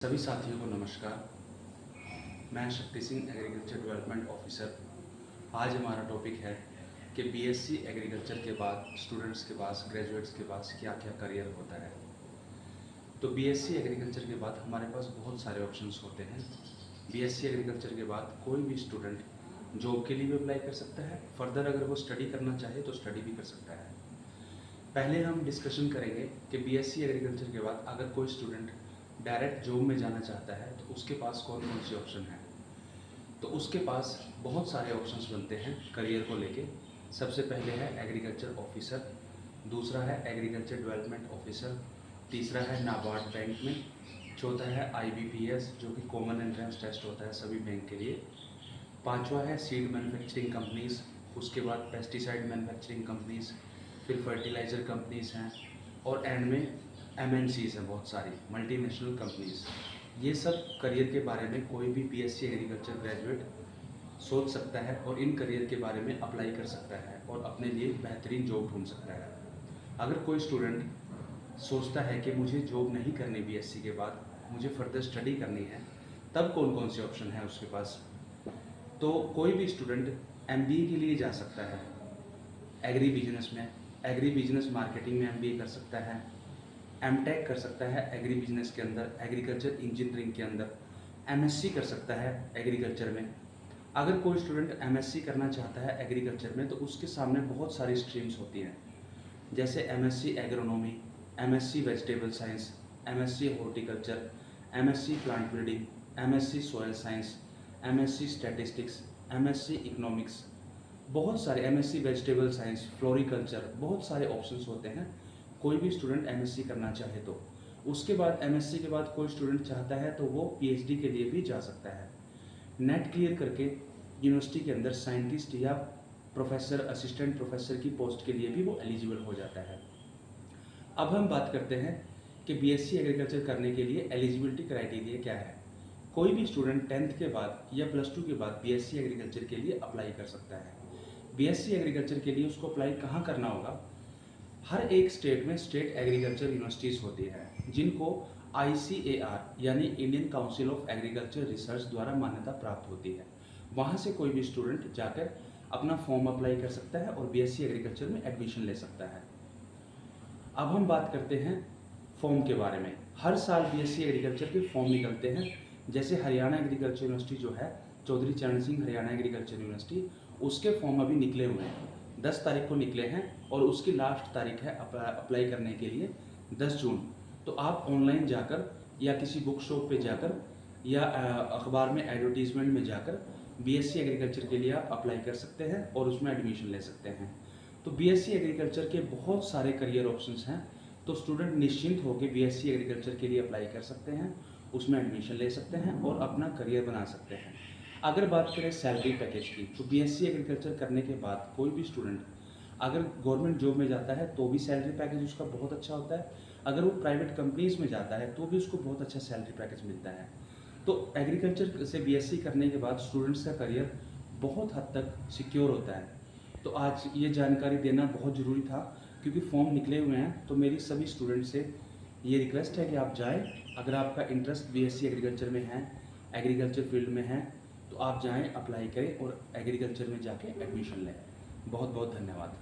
सभी साथियों को नमस्कार। मैं Shakti Singh, agriculture development officer. आज हमारा टॉपिक है कि बीएससी एग्रीकल्चर के बाद स्टूडेंट्स के पास, ग्रेजुएट्स के पास क्या क्या करियर होता है। तो बीएससी एग्रीकल्चर के बाद हमारे पास बहुत सारे ऑप्शंस होते हैं। बीएससी एग्रीकल्चर के बाद कोई भी स्टूडेंट जॉब के लिए भी अप्लाई कर सकता है। फर्दर अगर वो स्टडी करना चाहे तो स्टडी भी कर सकता है। पहले हम डिस्कशन करेंगे कि बीएससी एग्रीकल्चर के बाद अगर कोई स्टूडेंट डायरेक्ट जॉब में जाना चाहता है तो उसके पास कौन कौन से ऑप्शन हैं। तो उसके पास बहुत सारे ऑप्शंस बनते हैं करियर को लेके। सबसे पहले है एग्रीकल्चर ऑफिसर, दूसरा है एग्रीकल्चर डेवलपमेंट ऑफिसर, तीसरा है नाबार्ड बैंक में, चौथा है आईबीपीएस जो कि कॉमन एंट्रेंस टेस्ट होता है सभी बैंक के लिए, पांचवा है सीड मैन्युफैक्चरिंग कंपनीज़, उसके बाद पेस्टिसाइड मैन्युफैक्चरिंग कंपनीज़, फिर फर्टिलाइज़र कंपनीज़ हैं, और एंड में एमएनसीज़ हैं बहुत सारी, मल्टीनेशनल कंपनीज़। ये सब करियर के बारे में कोई भी बीएससी एग्रीकल्चर ग्रेजुएट सोच सकता है और इन करियर के बारे में अप्लाई कर सकता है और अपने लिए बेहतरीन जॉब ढूंढ सकता है। अगर कोई स्टूडेंट सोचता है कि मुझे जॉब नहीं करनी बीएससी के बाद, मुझे फर्दर स्टडी करनी है, तब कौन कौन से ऑप्शन हैं उसके पास। तो कोई भी स्टूडेंट एमबीए के लिए जा सकता है एग्री बिजनेस में, एग्री बिजनेस मार्केटिंग में एमबीए कर सकता है, एमटेक कर सकता है एग्री बिजनेस के अंदर, एग्रीकल्चर इंजीनियरिंग के अंदर, एमएससी कर सकता है एग्रीकल्चर में। अगर कोई स्टूडेंट एमएससी करना चाहता है एग्रीकल्चर में तो उसके सामने बहुत सारी स्ट्रीम्स होती हैं, जैसे MSc agronomy, MSc vegetable science, MSc horticulture, MSc plant breeding, MSc soil science, MSc statistics, MSc economics, बहुत सारे एमएससी वेजिटेबल साइंस, फ्लोरिकल्चर, बहुत सारे ऑप्शंस होते हैं। कोई भी स्टूडेंट एमएससी करना चाहे तो उसके बाद एमएससी के बाद कोई स्टूडेंट चाहता है तो वो पीएचडी के लिए भी जा सकता है। नेट क्लियर करके यूनिवर्सिटी के अंदर साइंटिस्ट या प्रोफेसर, असिस्टेंट प्रोफेसर की पोस्ट के लिए भी वो एलिजिबल हो जाता है। अब हम बात करते हैं कि बीएससी एग्रीकल्चर करने के लिए एलिजिबिलिटी क्राइटेरिया क्या है। कोई भी स्टूडेंट 10th के बाद या +2 के बाद बीएससी एग्रीकल्चर के लिए अप्लाई कर सकता है। बीएससी एग्रीकल्चर के लिए उसको अप्लाई कहाँ करना होगा। हर एक स्टेट में स्टेट एग्रीकल्चर यूनिवर्सिटीज़ होती हैं जिनको ICAR यानी Indian council of agriculture research द्वारा मान्यता प्राप्त होती है। वहाँ से कोई भी स्टूडेंट जाकर अपना फॉर्म अप्लाई कर सकता है और बीएससी एग्रीकल्चर में एडमिशन ले सकता है। अब हम बात करते हैं फॉर्म के बारे में। हर साल बीएससी एग्रीकल्चर के फॉर्म निकलते हैं। जैसे हरियाणा एग्रीकल्चर यूनिवर्सिटी जो है, चौधरी चरण सिंह हरियाणा एग्रीकल्चर यूनिवर्सिटी, उसके फॉर्म अभी निकले हुए हैं, 10 तारीख को निकले हैं और उसकी लास्ट तारीख है अप्लाई करने के लिए 10 जून। तो आप ऑनलाइन जाकर या किसी बुक शॉप पे जाकर या अखबार में एडवर्टीजमेंट में जाकर बीएससी एग्रीकल्चर के लिए आप अप्लाई कर सकते हैं और उसमें एडमिशन ले सकते हैं। तो बीएससी एग्रीकल्चर के बहुत सारे करियर ऑप्शंस हैं, तो स्टूडेंट निश्चिंत होकर बीएससी एग्रीकल्चर के लिए अप्लाई कर सकते हैं, उसमें एडमिशन ले सकते हैं और अपना करियर बना सकते हैं। अगर बात करें सैलरी पैकेज की, तो बीएससी एग्रीकल्चर करने के बाद कोई भी स्टूडेंट अगर गवर्नमेंट जॉब में जाता है तो भी सैलरी पैकेज उसका बहुत अच्छा होता है। अगर वो प्राइवेट कंपनीज़ में जाता है तो भी उसको बहुत अच्छा सैलरी पैकेज मिलता है। तो एग्रीकल्चर से बीएससी करने के बाद स्टूडेंट्स का करियर बहुत हद तक सिक्योर होता है। तो आज ये जानकारी देना बहुत ज़रूरी था क्योंकि फॉर्म निकले हुए हैं। तो मेरी सभी स्टूडेंट से ये रिक्वेस्ट है कि आप जाएं। अगर आपका इंटरेस्ट बीएससी एग्रीकल्चर में है, एग्रीकल्चर फील्ड में है, तो आप जाएं, अप्लाई करें और एग्रीकल्चर में जाके एडमिशन लें। बहुत बहुत धन्यवाद।